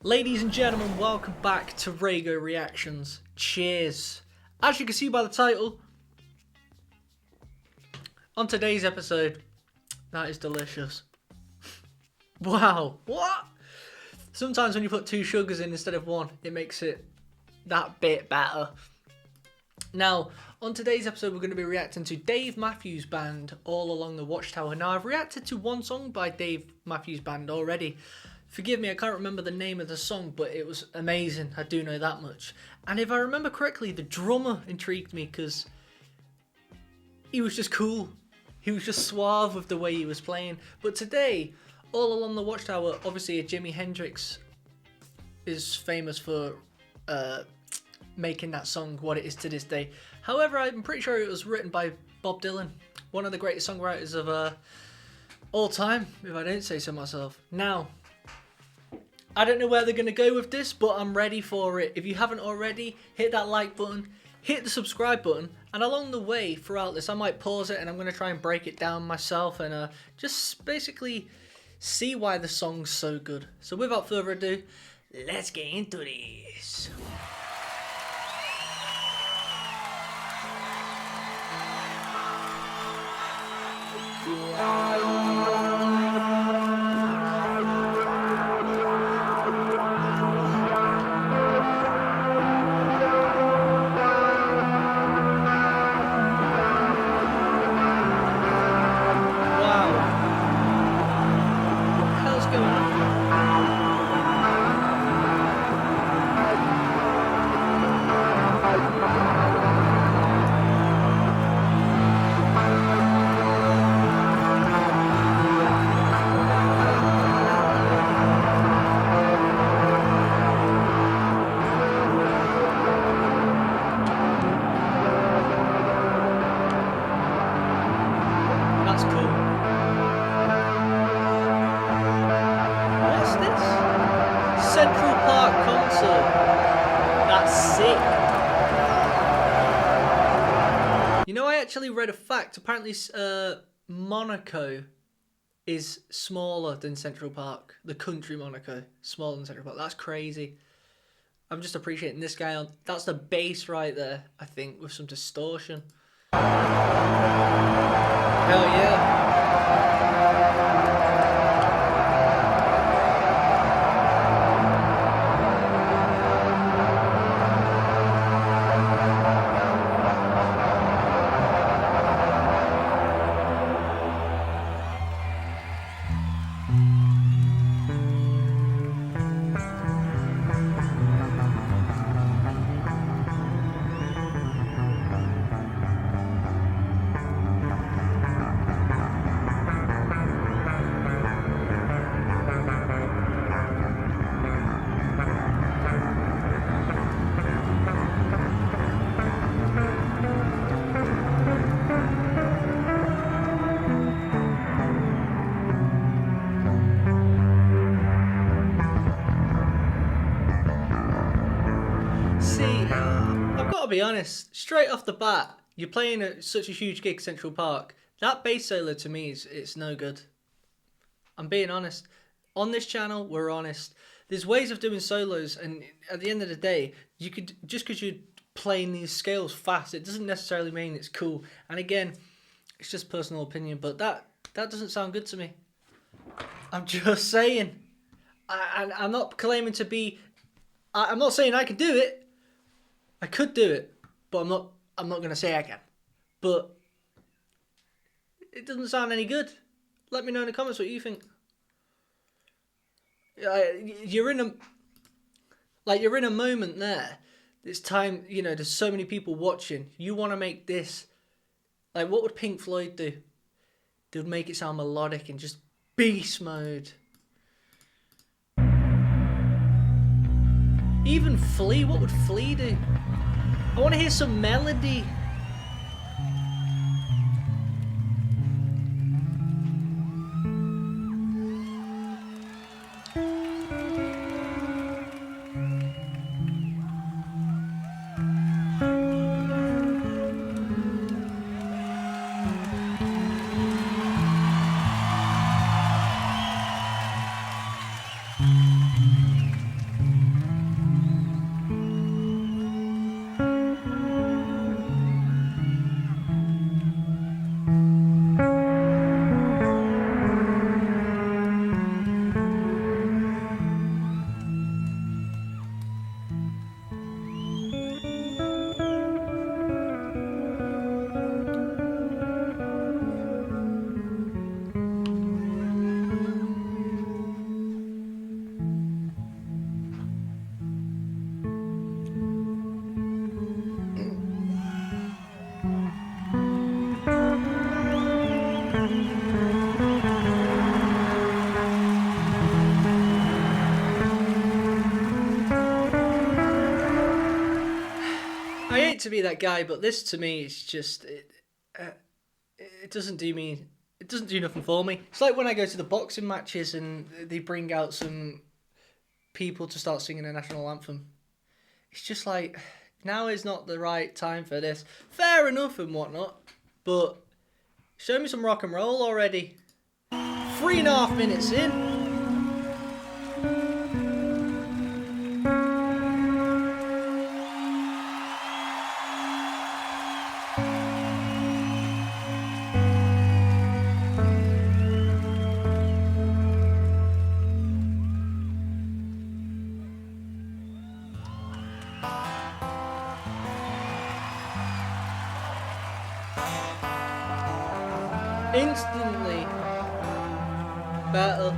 Ladies and gentlemen, welcome back to RAYGO Reactions. Cheers. As you can see by the title, on today's episode, that is delicious. Wow, what? Sometimes when you put two sugars in instead of one, it makes it that bit better. Now, on today's episode, we're going to be reacting to Dave Mathews Band, All Along the Watchtower. Now, I've reacted to one song by Dave Mathews Band already. Forgive me, I can't remember the name of the song, but it was amazing. I do know that much. And if I remember correctly, the drummer intrigued me because he was just cool. He was just suave with the way he was playing. But today, All Along the Watchtower, obviously Jimi Hendrix is famous for making that song what it is to this day. However, I'm pretty sure it was written by Bob Dylan, one of the greatest songwriters of all time, if I don't say so myself. Now, I don't know where they're going to go with this, but I'm ready for it. If you haven't already, hit that like button, hit the subscribe button, and along the way throughout this, I might pause it and I'm going to try and break it down myself and just basically see why the song's so good. So without further ado, let's get into this. That's cool. What's this? Central Park concert. That's sick. You know, I actually read a fact. Apparently, Monaco is smaller than Central Park. The country Monaco, smaller than Central Park. That's crazy. I'm just appreciating this guy on. That's the bass right there, I think, with some distortion. Hell yeah. I've got to be honest, straight off the bat, you're playing at such a huge gig, Central Park. That bass solo to me it's no good. I'm being honest. On this channel, we're honest. There's ways of doing solos, and at the end of the day, you could just because you're playing these scales fast, it doesn't necessarily mean it's cool. And again, it's just personal opinion, but that doesn't sound good to me. I'm just saying. I'm not claiming to be. I'm not saying I can do it. I could do it, but I'm not going to say I can. But it doesn't sound any good. Let me know in the comments what you think. You're in a moment there. It's time, you know, there's so many people watching. You want to make this, like, what would Pink Floyd do? They would make it sound melodic and just beast mode. Even Flea, what would Flea do? I want to hear some melody. to be that guy, but this to me is just it doesn't do me. It doesn't do nothing for me. It's like when I go to the boxing matches and they bring out some people to start singing the national anthem. It's just like, now is not the right time for this. Fair enough and whatnot, but show me some rock and roll already. 3.5 minutes in. Instantly better.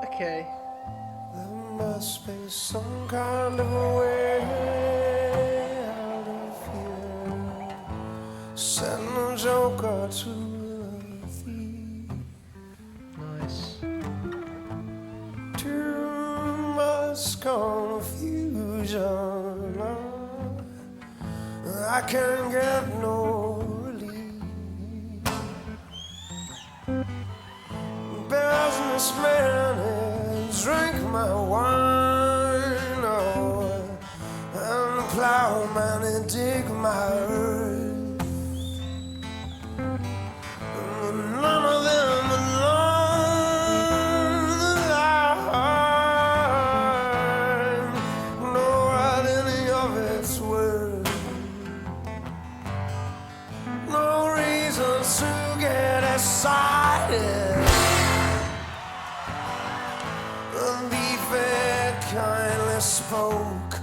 Okay. There must be some kind of a way out of here. Send a joker to the thief. Nice. Too much confusion. I can't get no relief. Businessman. Drink my wine, oh, and the plowman and dig my earth. None of them alone that I know what any of it's worth. No reason to get excited. Kindly spoke.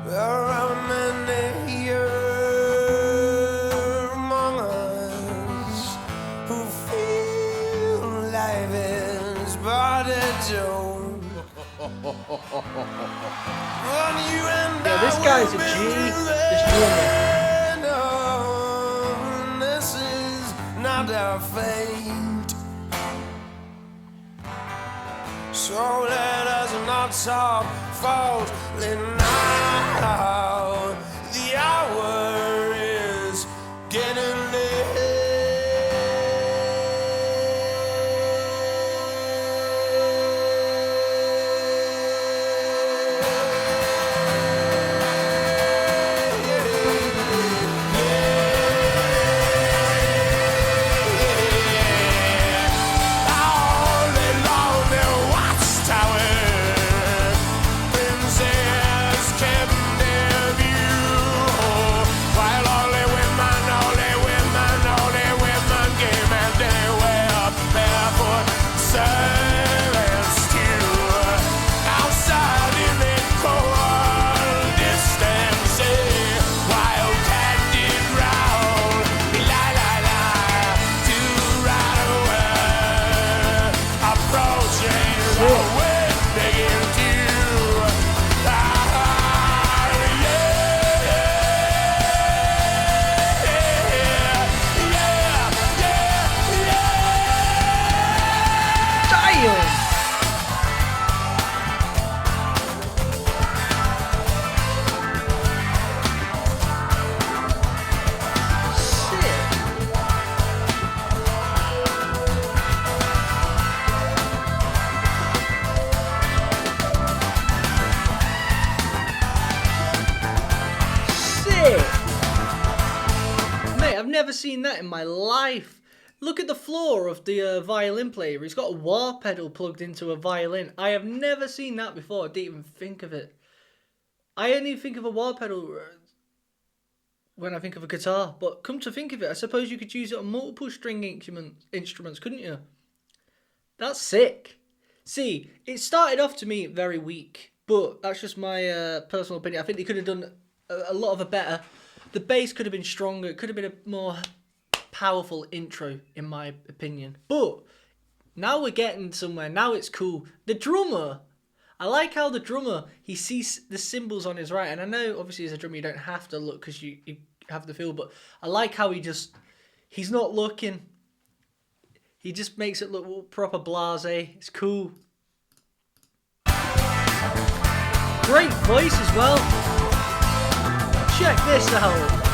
There are many here among us who feel life is but a joke. Yeah, this guy's a G. This drummer. This is not our fate. So let us not talk falsely now. The hour is getting never seen that in my life. Look at the floor of the violin player. He's got a wah pedal plugged into a violin. I have never seen that before. I didn't even think of it. I only think of a wah pedal when I think of a guitar. But come to think of it, I suppose you could use it on multiple string instruments, couldn't you? That's sick. See, it started off to me very weak. But that's just my personal opinion. I think they could have done a lot of a better. The bass could have been stronger. It could have been a more powerful intro, in my opinion. But now we're getting somewhere. Now it's cool. The drummer, I like how the drummer, he sees the cymbals on his right. And I know, obviously, as a drummer, you don't have to look because you have the feel. But I like how he's not looking. He just makes it look proper blasé. It's cool. Great voice as well. Check this out.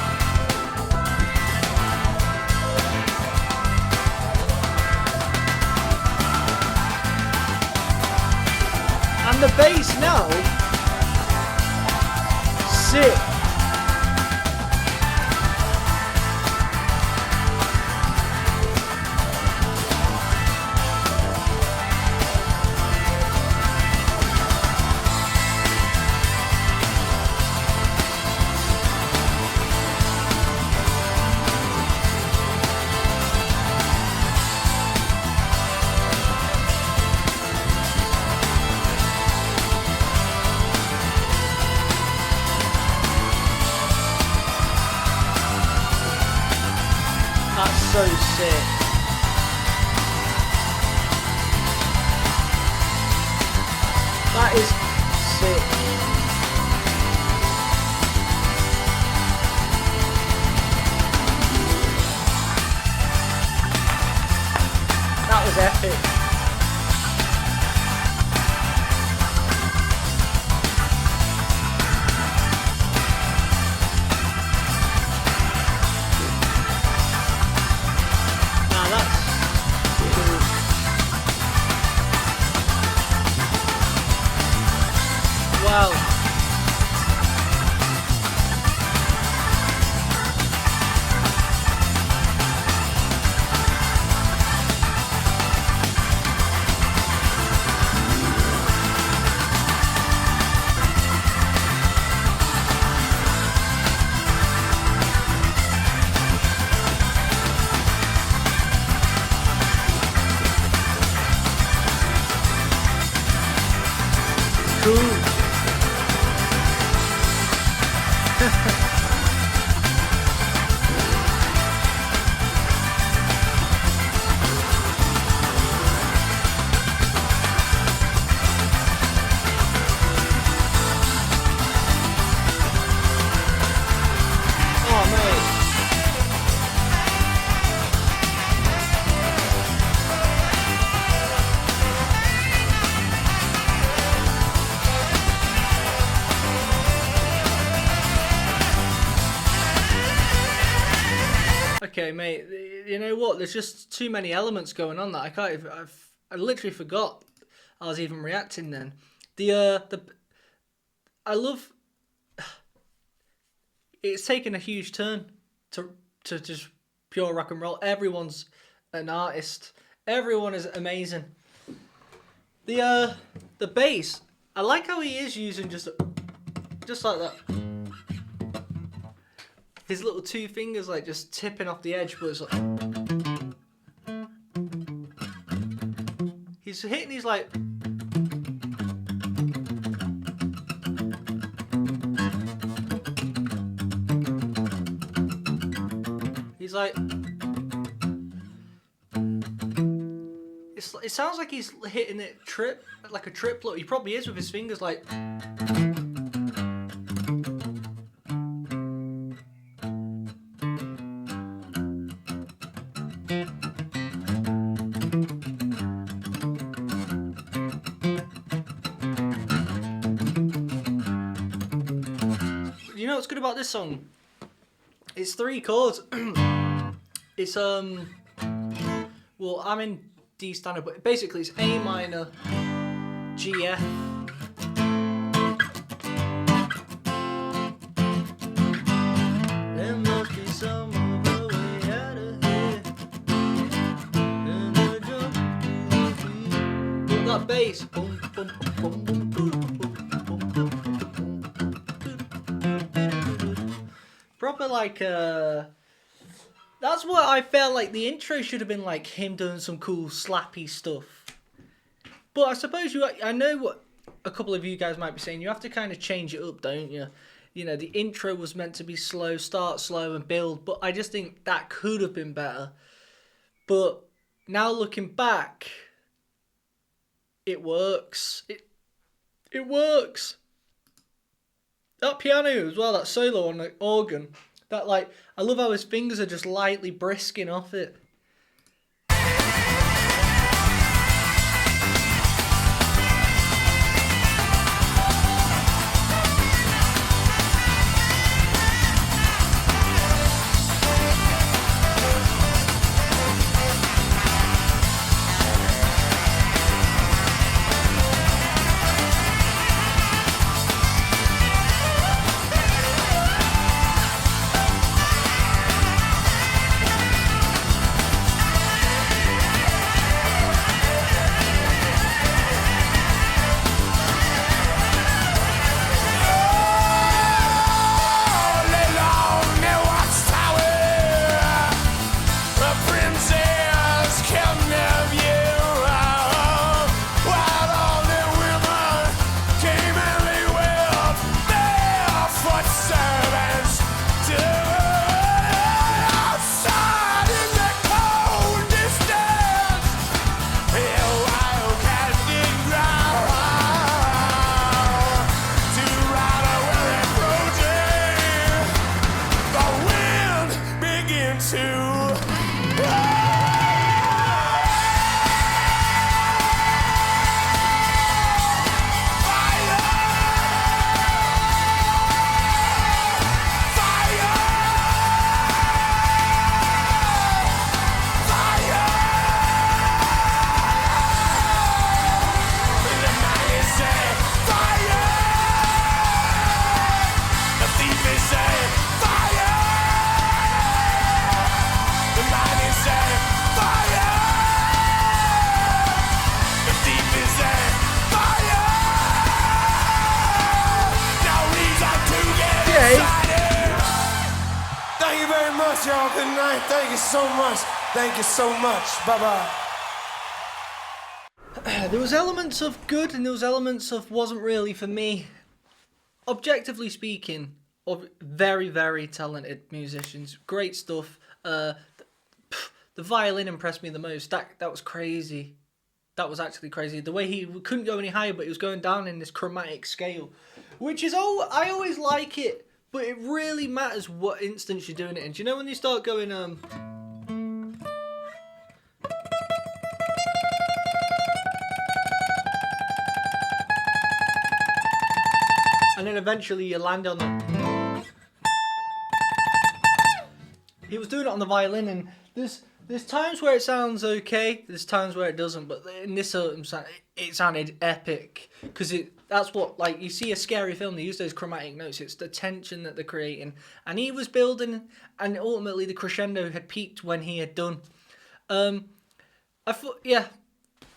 And the bass now, sick. So sick. That is sick. That was epic. Wow. Cool. Oh, mate. Okay, mate, you know what? There's just too many elements going on that I can't even, I literally forgot I was even reacting then. I love, it's taken a huge turn to just pure rock and roll. Everyone's an artist. Everyone is amazing. The bass, I like how he is using just like that. His little two fingers like just tipping off the edge, but it's like he's hitting these like he's like it sounds like he's hitting it like a triplet. He probably is with his fingers like. You know what's good about this song? It's 3 chords. It's well, I'm in D standard, but basically it's A minor, G, F. There must be some other way. that bass. Boom, boom, boom, boom, boom, boom, boom, boom. Proper like that's what I felt like the intro should have been, like him doing some cool slappy stuff. But I suppose I know what a couple of you guys might be saying. You have to kind of change it up, don't you? You know, the intro was meant to be slow, start slow and build, but I just think that could have been better. But now looking back, it works. It works. That piano as well, that solo on the organ, that like, I love how his fingers are just lightly brisking off it. Thank you very much, y'all. Good night. Thank you so much. Thank you so much. Bye-bye. There was elements of good and there was elements of wasn't really for me. Objectively speaking, of very, very talented musicians. Great stuff. The violin impressed me the most. That was crazy. That was actually crazy. The way he couldn't go any higher, but he was going down in this chromatic scale. Which is, I always like it, but it really matters what instance you're doing it in. Do you know when you start going, and then eventually you land on the... He was doing it on the violin, and there's times where it sounds okay, there's times where it doesn't, but in this it sounded epic, because that's what, like, you see a scary film, they use those chromatic notes, it's the tension that they're creating, and he was building, and ultimately the crescendo had peaked when he had done. I thought, yeah,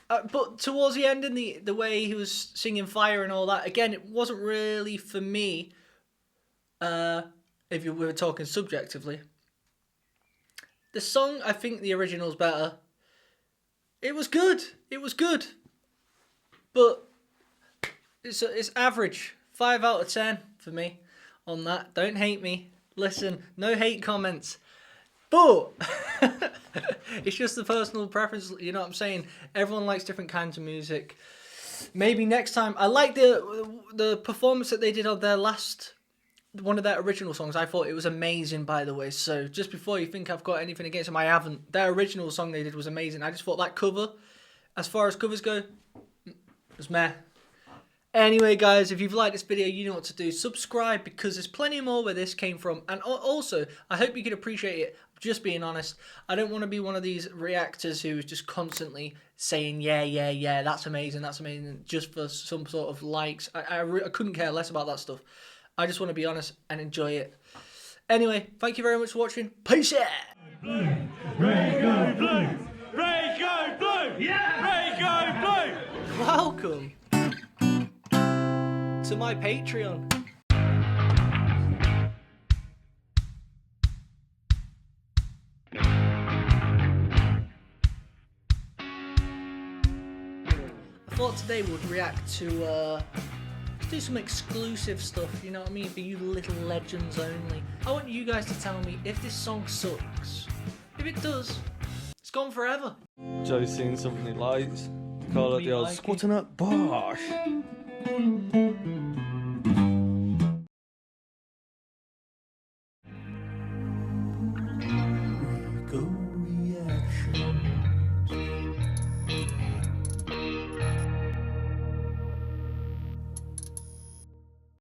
but towards the end, and the way he was singing Fire and all that, again, it wasn't really for me, if we were talking subjectively. The song, I think the original's better. It was good. It was good. But it's average. 5 out of 10 for me on that. Don't hate me. Listen, no hate comments. But it's just the personal preference, you know what I'm saying? Everyone likes different kinds of music. Maybe next time. I like the performance that they did on their last... one of their original songs. I thought it was amazing, by the way. So just before you think I've got anything against them, I haven't. Their original song they did was amazing. I just thought that cover, as far as covers go, was meh. Anyway, guys, if you've liked this video, you know what to do. Subscribe, because there's plenty more where this came from. And also, I hope you can appreciate it. Just being honest, I don't want to be one of these reactors who's just constantly saying, yeah, that's amazing, just for some sort of likes. I couldn't care less about that stuff. I just want to be honest and enjoy it. Anyway, thank you very much for watching. Peace out! Blue, RAYGO blue, RAYGO blue, yeah! RAYGO blue! welcome to my Patreon. I thought today we'd react to, let's do some exclusive stuff, you know what I mean, for you little legends only. I want you guys to tell me if this song sucks. If it does, it's gone forever. Joe's seen something he likes. Call it the old like it. squatting up bosh.